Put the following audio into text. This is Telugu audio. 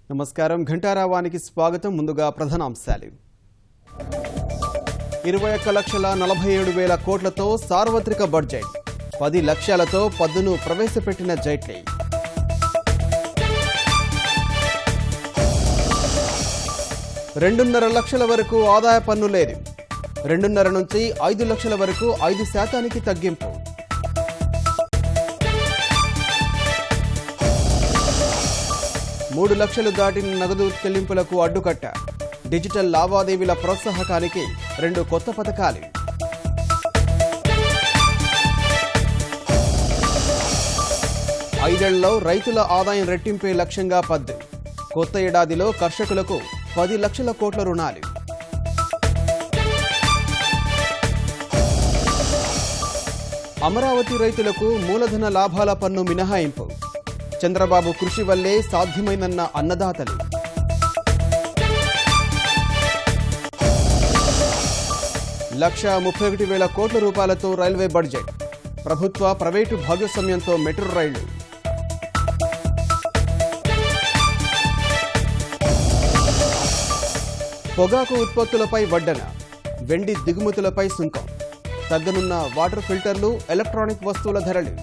నమస్కారం ఘంటారావానికి స్వాగతం. ముందుగా ప్రధానాంశాలు. 21,47,000 కోట్లతో సార్వత్రిక బడ్జెట్, 10 లక్ష్యాలతో పద్దును ప్రవేశపెట్టిన జైట్లీ. రెండున్నర లక్షల వరకు ఆదాయ పన్ను లేదు, 2.5 నుంచి 5 లక్షల వరకు 5% తగ్గింపు. $3 లక్షలు దాటిన నగదు చెల్లింపులకు అడ్డుకట్ట, డిజిటల్ లావాదేవీల ప్రోత్సాహకానికి 2 కొత్త పథకాలు. ఐదేళ్లలో రైతుల ఆదాయం రెట్టింపే లక్ష్యంగా పద్దు, కొత్త ఏడాదిలో కర్షకులకు 10 లక్షల కోట్ల రుణాలు. అమరావతి రైతులకు మూలధన లాభాల పన్ను మినహాయింపు, చంద్రబాబు కృషి వల్లే సాధ్యమైనన్న అన్నదాతలు. ₹131,000 కోట్ల రైల్వే బడ్జెట్, ప్రభుత్వ ప్రైవేటు భాగస్వామ్యంతో మెట్రో రైళ్లు. పొగాకు ఉత్పత్తులపై వడ్డన, వెండి దిగుమతులపై సుంకం, తగ్గనున్న వాటర్ ఫిల్టర్లు, ఎలక్ట్రానిక్ వస్తువుల ధరలు.